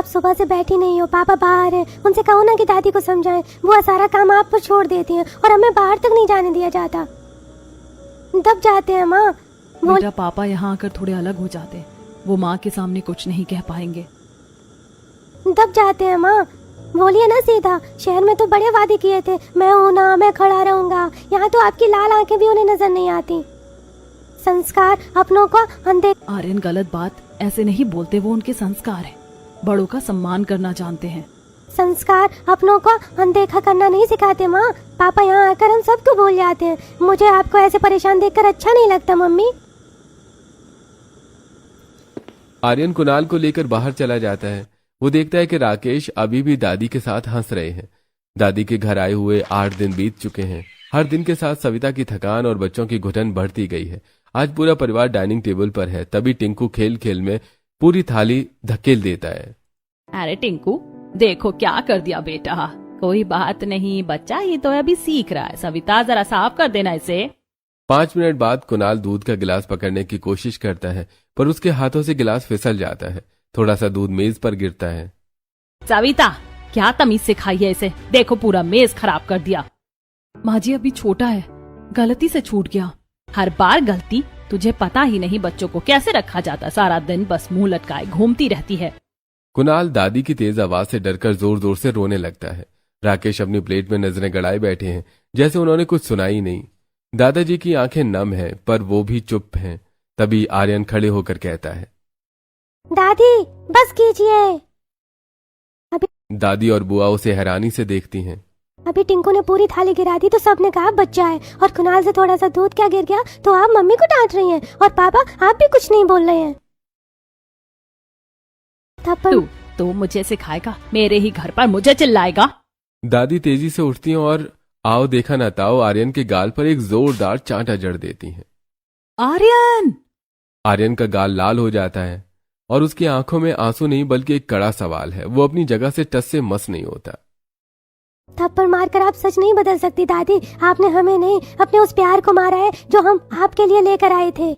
आप सुबह से बैठी नहीं हो, पापा बाहर है, उनसे कहो ना कि दादी को समझाएं। वो सारा काम आप पर छोड़ देती हैं और हमें बाहर तक नहीं जाने दिया जाता। दब जाते हैं माँ। बेटा पापा यहाँ आकर थोड़े अलग हो जाते हैं, वो माँ के सामने कुछ नहीं कह पाएंगे। दब जाते हैं माँ, बोलिए ना सीधा। शहर में तो बड़े वादे किए थे, मैं हूं ना, मैं खड़ा रहूंगा। यहाँ तो आपकी लाल आंखें भी उन्हें नजर नहीं आती। संस्कार अपनों को अनदेखा। आर्यन गलत बात ऐसे नहीं बोलते, वो उनके संस्कार है, बड़ों का सम्मान करना जानते हैं। संस्कार अपनों को अनदेखा करना नहीं सिखाते माँ। पापा यहाँ आकर हम सबको भूल जाते हैं। मुझे आपको ऐसे परेशान देखकर अच्छा नहीं लगता मम्मी। आर्यन कुणाल को लेकर बाहर चला जाता है। वो देखता है कि राकेश अभी भी दादी के साथ हंस रहे हैं। दादी के घर आए हुए 8 दिन बीत चुके हैं। हर दिन के साथ सविता की थकान और बच्चों की घुटन बढ़ती गई है। आज पूरा परिवार डाइनिंग टेबल पर है। तभी टिंकू खेल खेल में पूरी थाली धकेल देता है। अरे टिंकू, देखो क्या कर दिया बेटा। कोई बात नहीं, बच्चा ही तो अभी सीख रहा है। सविता जरा साफ कर देना इसे। 5 मिनट बाद कुणाल दूध का गिलास पकड़ने की कोशिश करता है, पर उसके हाथों से गिलास फिसल जाता है। थोड़ा सा दूध मेज पर गिरता है। सविता, क्या तमीज सिखाई है इसे, देखो पूरा मेज खराब कर दिया। माँ जी अभी छोटा है, गलती से छूट गया। हर बार गलती, तुझे पता ही नहीं बच्चों को कैसे रखा जाता। सारा दिन बस मुंह लटकाए घूमती रहती है। कुणाल दादी की तेज आवाज से डरकर जोर जोर से रोने लगता है। राकेश अपनी प्लेट में नजरें गड़ाए बैठे हैं, जैसे उन्होंने कुछ सुना ही नहीं। दादाजी की आंखें नम हैं, पर वो भी चुप हैं। तभी आर्यन खड़े होकर कहता है, दादी बस कीजिए। दादी और बुआ उसे हैरानी से देखती हैं। अभी टिंकू ने पूरी थाली गिरा दी तो सबने कहा बच्चा है, और कुणाल से थोड़ा सा दूध क्या गिर गया तो आप मम्मी को डांट रही हैं, और पापा आप भी कुछ नहीं बोल रहे हैं। तू मुझे सिखाएगा, मेरे ही घर पर मुझे चिल्लाएगा। दादी तेजी से उठती हैं और आओ देखा न ताओ आर्यन के गाल पर एक जोरदार चांटा जड़ देती हैं। आर्यन! आर्यन का गाल लाल हो जाता है और उसकी आंखों में आंसू नहीं बल्कि एक कड़ा सवाल है। वो अपनी जगह से टस से मस नहीं होता। थप्पड़ मारकर आप सच नहीं बदल सकती दादी। आपने हमें नहीं, अपने उस प्यार को मारा है जो हम आपके लिए लेकर आए थे।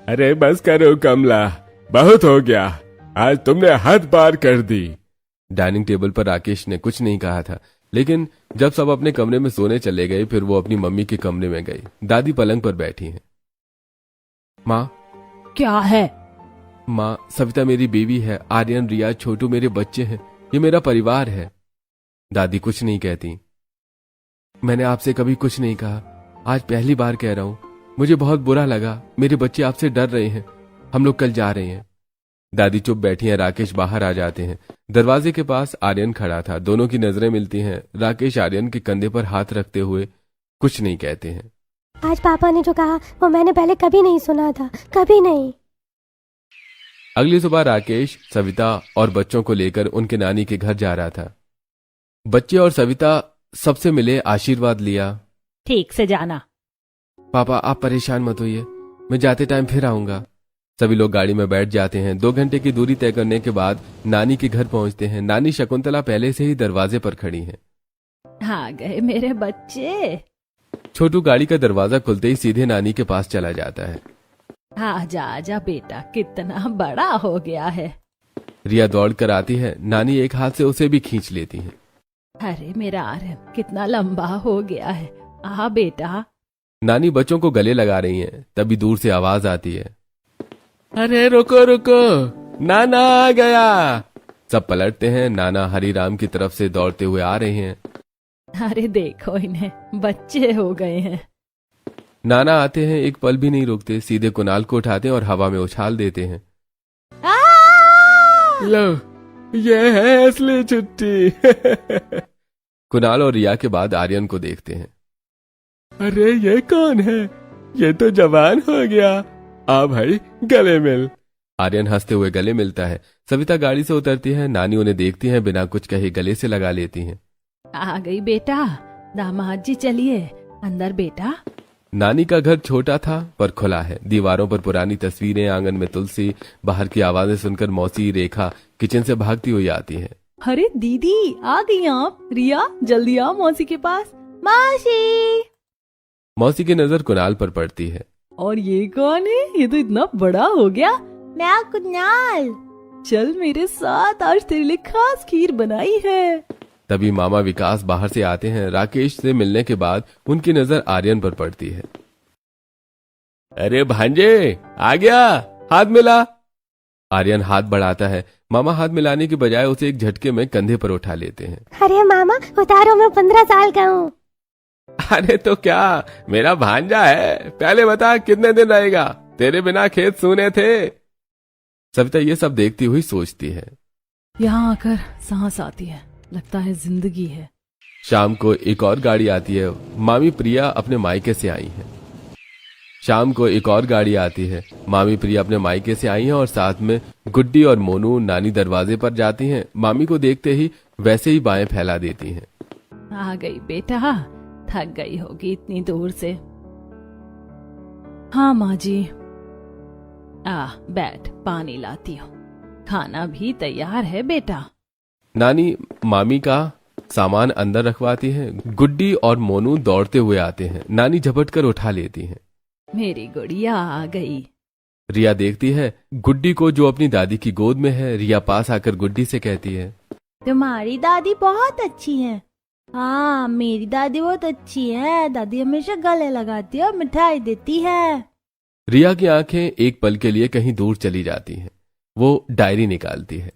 अरे बस करो कमला, बहुत हो गया। आज तुमने हद पार कर दी। डाइनिंग टेबल पर राकेश ने कुछ नहीं कहा था, लेकिन जब सब अपने कमरे में सोने चले गए फिर वो अपनी मम्मी के कमरे में गई। दादी पलंग पर बैठी हैं। माँ। क्या है? माँ, सविता मेरी बीवी है। आर्यन, रिया, छोटू मेरे बच्चे हैं। ये मेरा परिवार है। दादी कुछ नहीं कहती। मैंने आपसे कभी कुछ नहीं कहा, आज पहली बार कह रहा हूं। मुझे बहुत बुरा लगा। मेरे बच्चे आपसे डर रहे हैं। हम लोग कल जा रहे हैं। दादी चुप बैठी हैं। राकेश बाहर आ जाते हैं। दरवाजे के पास आर्यन खड़ा था। दोनों की नजरें मिलती हैं। राकेश आर्यन के कंधे पर हाथ रखते हुए कुछ नहीं कहते हैं। आज पापा ने जो कहा वो मैंने पहले कभी नहीं सुना था, कभी नहीं। अगली सुबह राकेश सविता और बच्चों को लेकर उनके नानी के घर जा रहा था। बच्चे और सविता सबसे मिले, आशीर्वाद लिया। ठीक से जाना। पापा आप परेशान मत होइए, मैं जाते टाइम फिर आऊंगा। सभी लोग गाड़ी में बैठ जाते हैं। 2 घंटे की दूरी तय करने के बाद नानी के घर पहुंचते हैं। नानी शकुंतला पहले से ही दरवाजे पर खड़ी हैं। आ गए मेरे बच्चे। छोटू गाड़ी का दरवाजा खुलते ही सीधे नानी के पास चला जाता है। आजा आजा बेटा, कितना बड़ा हो गया है। रिया दौड़ कर आती है। नानी एक हाथ से उसे भी खींच लेती है। अरे मेरा आर्यन कितना लंबा हो गया है, आ बेटा। नानी बच्चों को गले लगा रही हैं। तभी दूर से आवाज आती है, अरे रुको रुको, नाना आ गया। सब पलटते हैं। नाना हरिराम की तरफ से दौड़ते हुए आ रहे हैं। अरे देखो इन्हें, बच्चे हो गए हैं। नाना आते हैं, एक पल भी नहीं रुकते, सीधे कुणाल को उठाते हैं और हवा में उछाल देते हैं। लो, ये है असली छुट्टी। कुणाल और रिया के बाद आर्यन को देखते हैं। अरे ये कौन है? ये तो जवान हो गया। आ भाई गले मिल। आर्यन हंसते हुए गले मिलता है। सविता गाड़ी से उतरती है। नानी उन्हें देखती है, बिना कुछ कहे गले से लगा लेती हैं। आ गई बेटा। दामाद जी चलिए अंदर बेटा। नानी का घर छोटा था पर खुला है। दीवारों पर पुरानी तस्वीरें, आंगन में तुलसी। बाहर की आवाजें सुनकर मौसी रेखा किचन से भागती हुई आती है। अरे दीदी आ गई आप। रिया जल्दी आओ मौसी के पास। मौसी। मौसी की नजर कुणाल पर पड़ती है। और ये कौन है? ये तो इतना बड़ा हो गया। मैं कुणाल। चल मेरे साथ, आज तेरे लिए खास खीर बनाई है। तभी मामा विकास बाहर से आते हैं। राकेश से मिलने के बाद उनकी नजर आर्यन पर पड़ती है। अरे भांजे, आ गया, हाथ मिला। आर्यन हाथ बढ़ाता है। मामा हाथ मिलाने के बजाय उसे एक झटके में कंधे पर उठा लेते हैं। अरे मामा उतारो, मैं 15 साल का हूँ। अरे तो क्या, मेरा भांजा है। पहले बता कितने दिन रहेगा, तेरे बिना खेत सूने थे। सविता ये सब देखती हुई सोचती है। यहाँ आकर सांस आती है, लगता है जिंदगी है। शाम को एक और गाड़ी आती है। मामी प्रिया अपने मायके से आई है। शाम को एक और गाड़ी आती है। मामी प्रिया अपने मायके से आई हैं और साथ में गुड्डी और मोनू। नानी दरवाजे पर जाती हैं। मामी को देखते ही वैसे ही बाएं फैला देती हैं। आ गई बेटा, थक गई होगी इतनी दूर से। हाँ माँ जी। बैठ, पानी लाती हूँ। खाना भी तैयार है बेटा। नानी मामी का सामान अंदर रखवाती हैं। गुड्डी और मोनू दौड़ते हुए आते हैं। नानी झपट कर उठा लेती हैं। मेरी गुड़िया आ गई। रिया देखती है गुड्डी को, जो अपनी दादी की गोद में है। रिया पास आकर गुड्डी से कहती है, तुम्हारी दादी बहुत अच्छी है। हाँ, मेरी दादी बहुत अच्छी है। दादी हमेशा गले लगाती है और मिठाई देती है। रिया की आंखें एक पल के लिए कहीं दूर चली जाती हैं। वो डायरी निकालती है।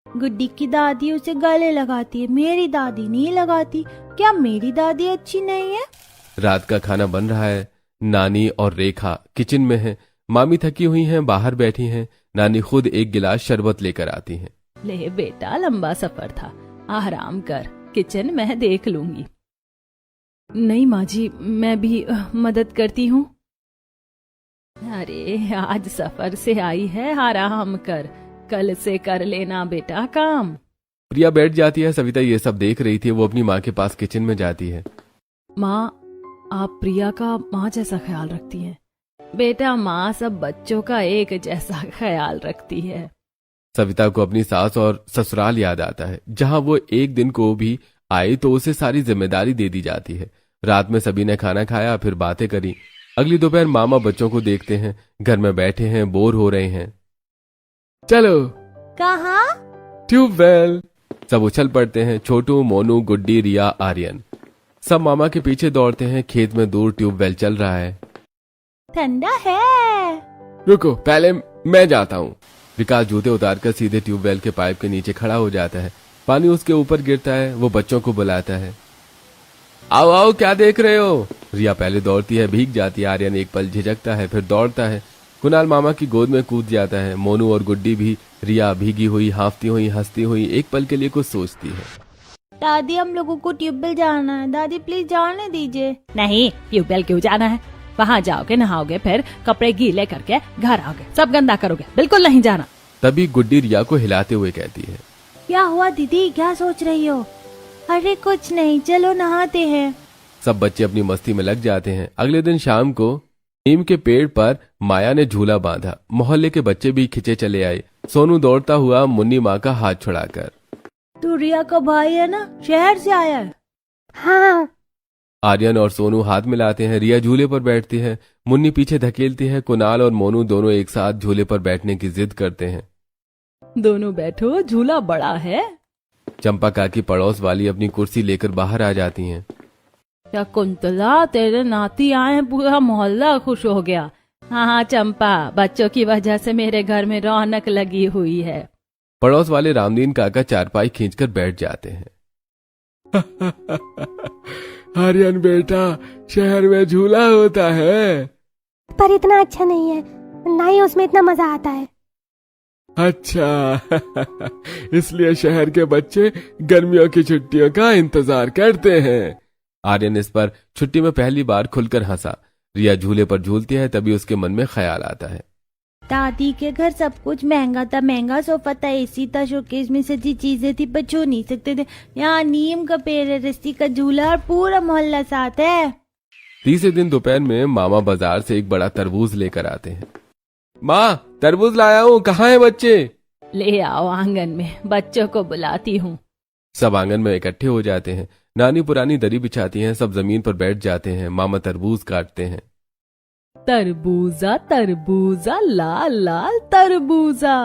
गुड्डी की दादी उसे गले लगाती है, मेरी दादी नहीं लगाती। क्या मेरी दादी अच्छी नहीं है? रात का खाना बन रहा है। नानी और रेखा किचन में हैं। मामी थकी हुई हैं, बाहर बैठी हैं। नानी खुद एक गिलास शरबत लेकर आती हैं। ले बेटा, लंबा सफर था, आराम कर, किचन मैं देख लूंगी। नहीं माँ जी, मैं भी मदद करती हूँ। अरे आज सफर से आई है, आराम कर, कल से कर लेना बेटा काम। प्रिया बैठ जाती है। सविता ये सब देख रही थी। वो अपनी माँ के पास किचन में जाती है। माँ, आप प्रिया का माँ जैसा ख्याल रखती हैं। बेटा, माँ सब बच्चों का एक जैसा ख्याल रखती है। सविता को अपनी सास और ससुराल याद आता है, जहाँ वो एक दिन को भी आए तो उसे सारी जिम्मेदारी दे दी जाती है। रात में सभी ने खाना खाया, फिर बातें करी। अगली दोपहर मामा बच्चों को देखते हैं, घर में बैठे हैं, बोर हो रहे हैं। चलो कहाँ? ट्यूबवेल। सब उछल पड़ते हैं। छोटू, मोनू, गुड्डी, रिया, आर्यन सब मामा के पीछे दौड़ते हैं। खेत में दूर ट्यूबवेल चल रहा है। ठंडा है। रुको, पहले मैं जाता हूँ। विकास जूते उतारकर सीधे ट्यूबवेल के पाइप के नीचे खड़ा हो जाता है। पानी उसके ऊपर गिरता है। वो बच्चों को बुलाता है, आओ आओ, क्या देख रहे हो। रिया पहले दौड़ती है, भीग जाती है। आर्यन एक पल झिझकता है, फिर दौड़ता है। कुणाल मामा की गोद में कूद जाता है। मोनू और गुड्डी भी। रिया भीगी हुई, हांफती हुई, हंसती हुई एक पल के लिए कुछ सोचती है। दादी, हम लोगों को ट्यूबवेल जाना है। दादी प्लीज जाने दीजिए। नहीं, ट्यूबवेल क्यों जाना है? वहाँ जाओगे, नहाओगे, फिर कपड़े गीले करके घर आओगे, सब गंदा करोगे। बिल्कुल नहीं जाना। तभी गुड्डी रिया को हिलाते हुए कहती है, क्या हुआ दीदी, क्या सोच रही हो? अरे कुछ नहीं, चलो नहाते हैं। सब बच्चे अपनी मस्ती में लग जाते हैं। अगले दिन शाम को नीम के पेड़ पर माया ने झूला बांधा। मोहल्ले के बच्चे भी खिंचे चले आए। सोनू दौड़ता हुआ मुन्नी माँ का हाथ छुड़ाकर, तू रिया का भाई है ना, शहर से आया है? हाँ। आर्यन और सोनू हाथ मिलाते हैं। रिया झूले पर बैठती है। मुन्नी पीछे धकेलती है। कुणाल और मोनू दोनों एक साथ झूले पर बैठने की जिद करते हैं। दोनों बैठो, झूला बड़ा है। चंपा काकी पड़ोस वाली अपनी कुर्सी लेकर बाहर आ जाती हैं। क्या कुंतला, तेरे नाती आए, पूरा मोहल्ला खुश हो गया। हाँ हाँ चंपा, बच्चों की वजह से मेरे घर में रौनक लगी हुई है। पड़ोस वाले रामदीन काका चारपाई खींचकर बैठ जाते हैं। आर्यन बेटा, शहर में झूला होता है, पर इतना अच्छा नहीं है, ना ही उसमें इतना मजा आता है। अच्छा। इसलिए शहर के बच्चे गर्मियों की छुट्टियों का इंतजार करते हैं। आर्यन इस पर छुट्टी में पहली बार खुलकर हंसा। रिया झूले पर झूलती है। तभी उसके मन में ख्याल आता है, दादी के घर सब कुछ महंगा था, महंगा सोफा था, एसी था, शोकेस में सजी चीजें थी, पर छू नहीं सकते थे। यहाँ नीम का पेड़ है, रस्सी का झूला और पूरा मोहल्ला साथ है। तीसरे दिन दोपहर में मामा बाजार से एक बड़ा तरबूज लेकर आते हैं। माँ, तरबूज लाया हूँ, कहाँ है बच्चे? ले आओ आंगन में, बच्चों को बुलाती हूँ। सब आंगन में इकट्ठे हो जाते हैं। नानी पुरानी दरी बिछाती हैं। सब जमीन पर बैठ जाते हैं। मामा तरबूज काटते हैं। तरबूजा तरबूजा, लाल लाल तरबूजा।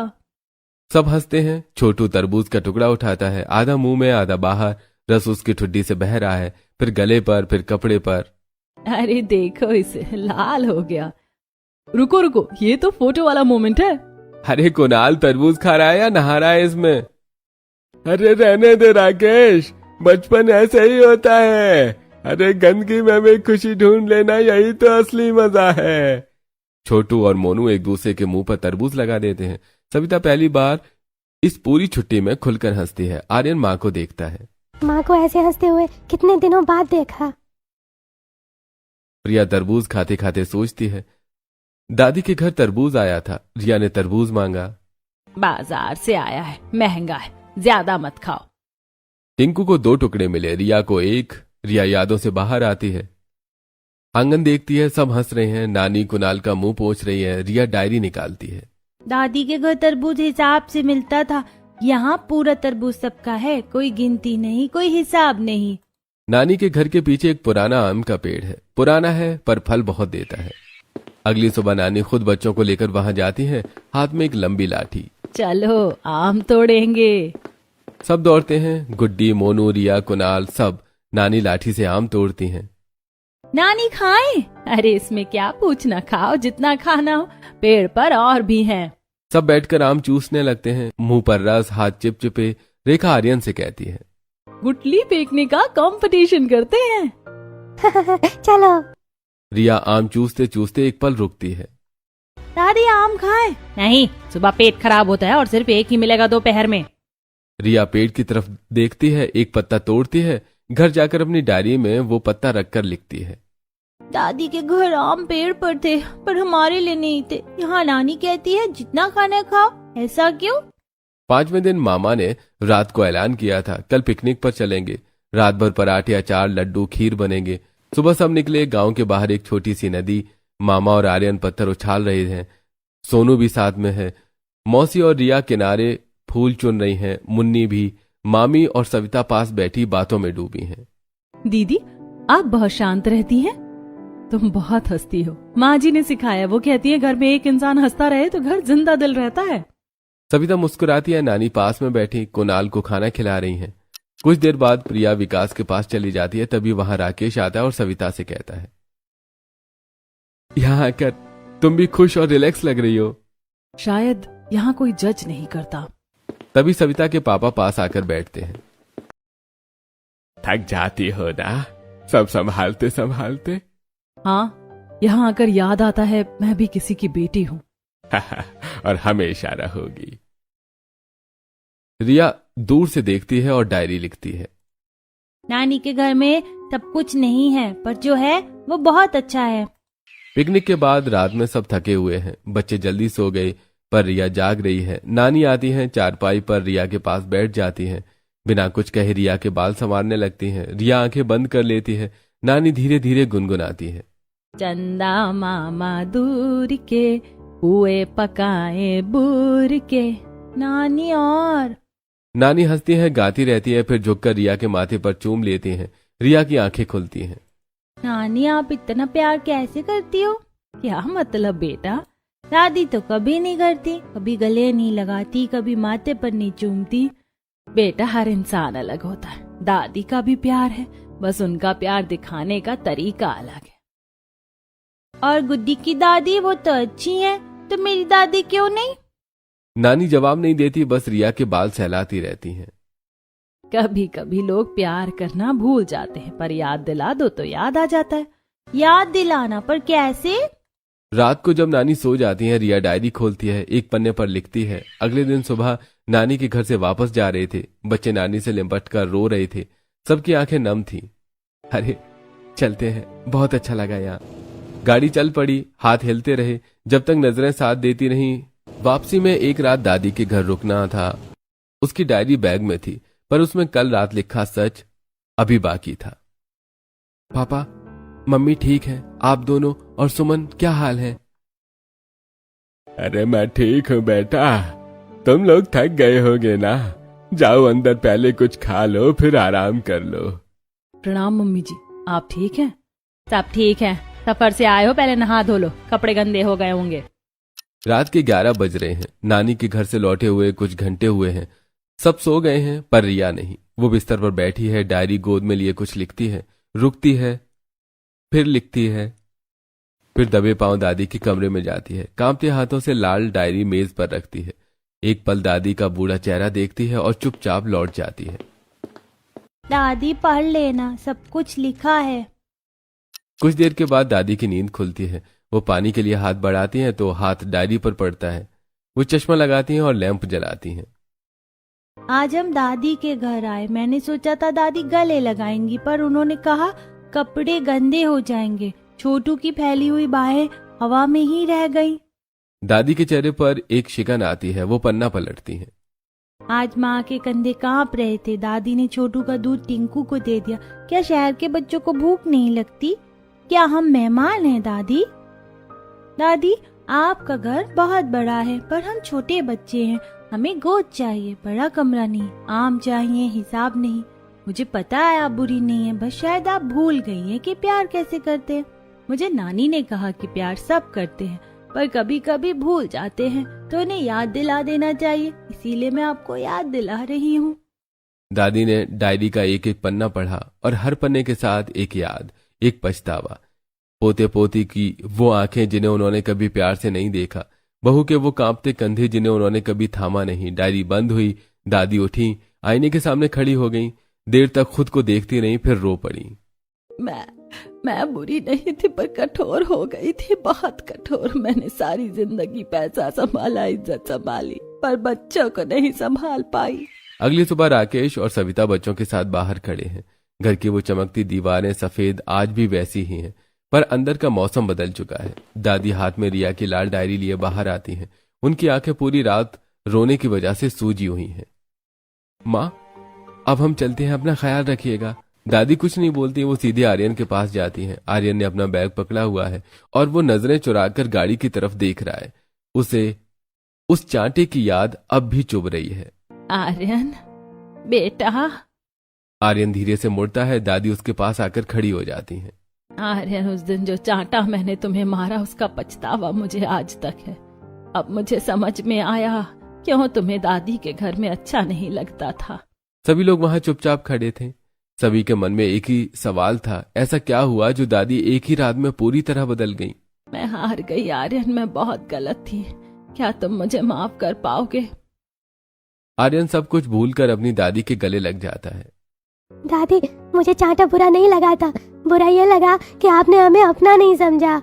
सब हंसते हैं। छोटू तरबूज का टुकड़ा उठाता है, आधा मुंह में आधा बाहर। रस उसकी ठुड्डी से बह रहा है, फिर गले पर, फिर कपड़े पर। अरे देखो इसे, लाल हो गया। रुको रुको, ये तो फोटो वाला मोमेंट है। अरे कुणाल तरबूज खा रहा है या नहा रहा है इसमें? अरे रहने दे राकेश, बचपन ऐसे ही होता है। अरे गंदगी में भी खुशी ढूंढ लेना, यही तो असली मजा है। छोटू और मोनू एक दूसरे के मुंह पर तरबूज लगा देते हैं। सविता पहली बार इस पूरी छुट्टी में खुलकर हंसती है। आर्यन माँ को देखता है। माँ को ऐसे हंसते हुए कितने दिनों बाद देखा। रिया तरबूज खाते खाते सोचती है, दादी के घर तरबूज आया था, रिया ने तरबूज मांगा। बाजार से आया है, महंगा है, ज्यादा मत खाओ। टिंकू को 2 टुकड़े मिले, रिया को 1। रिया यादों से बाहर आती है, आंगन देखती है, सब हंस रहे हैं। नानी कुणाल का मुंह पोंछ रही है। रिया डायरी निकालती है। दादी के घर तरबूज हिसाब से मिलता था, यहाँ पूरा तरबूज सबका है, कोई गिनती नहीं, कोई हिसाब नहीं। नानी के घर के पीछे एक पुराना आम का पेड़ है। पुराना है पर फल बहुत देता है। अगली सुबह नानी खुद बच्चों को लेकर वहां जाती है, हाथ में एक लंबी लाठी। चलो आम तोड़ेंगे। सब दौड़ते हैं, गुड्डी, मोनू, रिया, कुणाल, सब। नानी लाठी से आम तोड़ती हैं। नानी खाएं? अरे इसमें क्या पूछना, खाओ जितना खाना हो, पेड़ पर और भी हैं। सब बैठकर आम चूसने लगते हैं, मुंह पर रस, हाथ चिपचिपे। रेखा आर्यन से कहती है, गुटली फेंकने का कंपटीशन करते हैं। चलो। रिया आम चूसते चूसते एक पल रुकती है। दादी आम खाएं? नहीं, सुबह पेट खराब होता है और सिर्फ एक ही मिलेगा दोपहर में। रिया पेड़ की तरफ देखती है, एक पत्ता तोड़ती है, घर जाकर अपनी डायरी में वो पत्ता रखकर लिखती है। दादी के घर आम पेड़ पर थे, पर हमारे लिए नहीं थे। यहाँ नानी कहती है जितना खाना खाओ। ऐसा क्यों? 5वें दिन मामा ने रात को ऐलान किया था, कल पिकनिक पर चलेंगे। रात भर पराठे, अचार, लड्डू, खीर बनेंगे। सुबह सब निकले। गांव के बाहर एक छोटी सी नदी। मामा और आर्यन पत्थर उछाल रहे हैं। सोनू भी साथ में है। मौसी और रिया किनारे फूल चुन रही हैं। मुन्नी भी। मामी और सविता पास बैठी बातों में डूबी हैं। दीदी, आप बहुत शांत रहती हैं। तुम बहुत हंसती हो। माँ जी ने सिखाया, वो कहती है घर में एक इंसान हंसता रहे तो घर जिंदा दिल रहता है। सविता मुस्कुराती है। नानी पास में बैठी कुणाल को खाना खिला रही हैं। कुछ देर बाद प्रिया विकास के पास चली जाती है। तभी वहां राकेश आता है और सविता से कहता है, यहाँ आकर तुम भी खुश और रिलैक्स लग रही हो। शायद यहाँ कोई जज नहीं करता। तभी सविता के पापा पास आकर बैठते हैं। थक जाती हो ना सब संभालते संभालते? हाँ, यहाँ आकर याद आता है मैं भी किसी की बेटी हूँ। और हमेशा रहोगी। रिया दूर से देखती है और डायरी लिखती है। नानी के घर में सब कुछ नहीं है, पर जो है वो बहुत अच्छा है। पिकनिक के बाद रात में सब थके हुए हैं। बच्चे जल्दी सो गए, पर रिया जाग रही है। नानी आती हैं, चारपाई पर रिया के पास बैठ जाती हैं। बिना कुछ कहे रिया के बाल संवारने लगती हैं। रिया आंखें बंद कर लेती है। नानी धीरे धीरे गुनगुनाती है, चंदा मामा दूर के, हुए पकाए बूर के। नानी और नानी हंसती है, गाती रहती है, फिर झुककर रिया के माथे पर चूम लेती हैं। रिया की आंखें खुलती हैं। नानी आप इतना प्यार कैसे करती हो? क्या मतलब बेटा? दादी तो कभी नहीं करती, कभी गले नहीं लगाती, कभी माथे पर नहीं चूमती। बेटा हर इंसान अलग होता है। दादी का भी प्यार है, बस उनका प्यार दिखाने का तरीका अलग है। और गुड्डी की दादी वो तो अच्छी है, तो मेरी दादी क्यों नहीं? नानी जवाब नहीं देती, बस रिया के बाल सहलाती रहती हैं। कभी कभी लोग प्यार करना भूल जाते हैं, पर याद दिला दो तो याद आ जाता है। याद दिलाना, पर कैसे? रात को जब नानी सो जाती है, रिया डायरी खोलती है, एक पन्ने पर लिखती है। अगले दिन सुबह नानी के घर से वापस जा रहे थे। बच्चे नानी से लिपट कर रो रहे थे। सबकी आंखें नम थीं। अरे चलते हैं, बहुत अच्छा लगा यहाँ। गाड़ी चल पड़ी। हाथ हिलते रहे जब तक नजरें साथ देती रहीं। वापसी में एक रात दादी के घर रुकना था। उसकी डायरी बैग में थी, पर उसमें कल रात लिखा सच अभी बाकी था। पापा, मम्मी ठीक है? आप दोनों और सुमन क्या हाल है? अरे मैं ठीक हूँ बेटा, तुम लोग थक गए होगे ना। जाओ अंदर, पहले कुछ खा लो, फिर आराम कर लो। प्रणाम मम्मी जी, आप ठीक हैं? सब ठीक है। सफर से आए हो, पहले नहा धो लो, कपड़े गंदे हो गए होंगे। रात के 11 बज रहे हैं। नानी के घर से लौटे हुए कुछ घंटे हुए हैं। सब सो गए हैं पर रिया नहीं। वो बिस्तर पर बैठी है, डायरी गोद में लिए कुछ लिखती है, रुकती है, फिर लिखती है, फिर दबे पांव दादी के कमरे में जाती है। कांपते हाथों से लाल डायरी मेज पर रखती है। एक पल दादी का बूढ़ा चेहरा देखती है और चुपचाप लौट जाती है। दादी पढ़ लेना, सब कुछ लिखा है। कुछ देर के बाद दादी की नींद खुलती है। वो पानी के लिए हाथ बढ़ाती हैं तो हाथ डायरी पर पड़ता है। वो चश्मा लगाती हैं और लैंप जलाती हैं। आज हम दादी के घर आए। मैंने सोचा था दादी गले लगाएंगी, पर उन्होंने कहा कपड़े गंदे हो जाएंगे। छोटू की फैली हुई बाहें हवा में ही रह गईं। दादी के चेहरे पर एक शिकन आती है। वो पन्ना पलटती हैं। आज माँ के कंधे कांप रहे थे। दादी ने छोटू का दूध टिंकू को दे दिया। क्या शहर के बच्चों को भूख नहीं लगती? क्या हम मेहमान हैं दादी? दादी, आपका घर बहुत बड़ा है पर हम छोटे बच्चे हैं। हमें गोद चाहिए, बड़ा कमरा नहीं। आम चाहिए, हिसाब नहीं। मुझे पता है आप बुरी नहीं है, बस शायद आप भूल गई हैं कि प्यार कैसे करते हैं। मुझे नानी ने कहा कि प्यार सब करते हैं, पर कभी कभी भूल जाते हैं, तो इन्हें याद दिला देना चाहिए। इसीलिए मैं आपको याद दिला रही हूँ। दादी ने डायरी का एक एक पन्ना पढ़ा और हर पन्ने के साथ एक याद, एक पछतावा। पोते पोती की वो आंखें जिन्हें उन्होंने कभी प्यार से नहीं देखा, बहू के वो कांपते कंधे जिन्हें उन्होंने कभी थामा नहीं। डायरी बंद हुई। दादी उठी, आईने के सामने खड़ी हो गई। देर तक खुद को देखती रही, फिर रो पड़ी। मैं बुरी नहीं थी पर कठोर हो गई थी, बहुत कठोर। मैंने सारी जिंदगी पैसा संभाला, इज्जत संभाली, पर बच्चों को नहीं संभाल पाई। अगली सुबह राकेश और सविता बच्चों के साथ बाहर खड़े हैं। घर की वो चमकती दीवारें सफेद आज भी वैसी ही हैं, पर अंदर का मौसम बदल चुका है। दादी हाथ में रिया की लाल डायरी लिए बाहर आती हैं। उनकी आंखें पूरी रात रोने की वजह से सूजी हुई हैं। माँ, अब हम चलते हैं, अपना ख्याल रखिएगा। दादी कुछ नहीं बोलती। वो सीधे आर्यन के पास जाती हैं। आर्यन ने अपना बैग पकड़ा हुआ है और वो नजरें चुराकर गाड़ी की तरफ देख रहा है। उसे उस चांटे की याद अब भी चुभ रही है। आर्यन बेटा। आर्यन धीरे से मुड़ता है। दादी उसके पास आकर खड़ी हो जाती हैं। आर्यन, उस दिन जो चांटा मैंने तुम्हें मारा, उसका पछतावा मुझे आज तक है। अब मुझे समझ में आया क्यों तुम्हें दादी के घर में अच्छा नहीं लगता था। सभी लोग वहां चुपचाप खड़े थे। सभी के मन में एक ही सवाल था, ऐसा क्या हुआ जो दादी एक ही रात में पूरी तरह बदल गई? मैं हार गई आर्यन, मैं बहुत गलत थी। क्या तुम मुझे माफ कर पाओगे? आर्यन सब कुछ भूलकर अपनी दादी के गले लग जाता है। दादी, मुझे चांटा बुरा नहीं लगा था। बुरा ये लगा कि आपने हमें अपना नहीं समझा।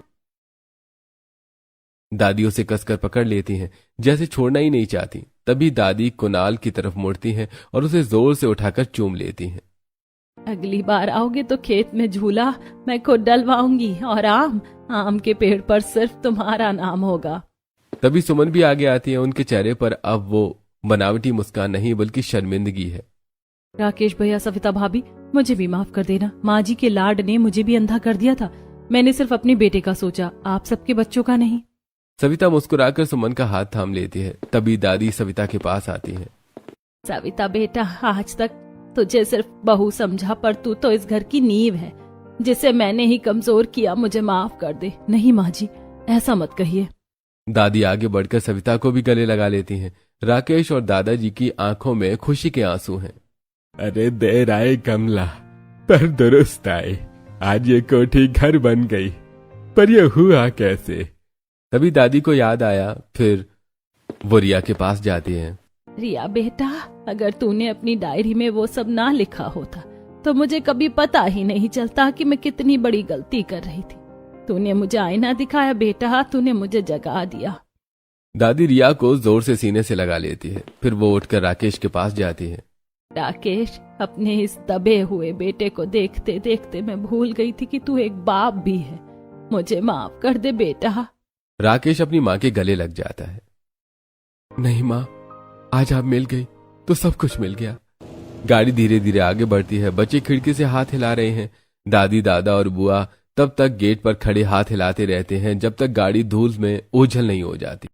दादी उसे कसकर पकड़ लेती हैं, जैसे छोड़ना ही नहीं चाहती। तभी दादी कुणाल की तरफ मुड़ती हैं और उसे जोर से उठाकर चूम लेती हैं। अगली बार आओगे तो खेत में झूला मैं खुद डलवाऊंगी और आम के पेड़ पर सिर्फ तुम्हारा नाम होगा। तभी सुमन भी आगे आती है। उनके चेहरे पर अब वो बनावटी मुस्कान नहीं बल्कि शर्मिंदगी है। राकेश भैया, सविता भाभी, मुझे भी माफ कर देना। माँ जी के लाड ने मुझे भी अंधा कर दिया था। मैंने सिर्फ अपने बेटे का सोचा, आप सबके बच्चों का नहीं। सविता मुस्कुराकर सुमन का हाथ थाम लेती है। तभी दादी सविता के पास आती है। सविता बेटा, आज तक तुझे सिर्फ बहू समझा, पर तू तो इस घर की नींव है, जिसे मैंने ही कमजोर किया। मुझे माफ कर दे। नहीं माँ जी, ऐसा मत कहिए। दादी आगे बढ़कर सविता को भी गले लगा लेती हैं। राकेश और दादाजी की आंखों में खुशी के आंसू हैं। अरे देर आए कमला, पर दुरुस्त आए। आज ये कोठी घर बन गई, पर ये हुआ कैसे? तभी दादी को याद आया। फिर वो रिया के पास जाती है। रिया बेटा, अगर तूने अपनी डायरी में वो सब ना लिखा होता तो मुझे कभी पता ही नहीं चलता कि मैं कितनी बड़ी गलती कर रही थी। तूने मुझे आईना दिखाया बेटा, तूने मुझे जगा दिया। दादी रिया को जोर से सीने से लगा लेती है। फिर वो उठकर राकेश के पास जाती है। राकेश, अपने इस दबे हुए बेटे को देखते देखते मैं भूल गई थी कि तू एक बाप भी है। मुझे माफ कर दे बेटा। राकेश अपनी माँ के गले लग जाता है। नहीं माँ, आज आप मिल गई तो सब कुछ मिल गया। गाड़ी धीरे धीरे आगे बढ़ती है। बच्चे खिड़की से हाथ हिला रहे हैं। दादी, दादा और बुआ तब तक गेट पर खड़े हाथ हिलाते रहते हैं जब तक गाड़ी धूल में ओझल नहीं हो जाती।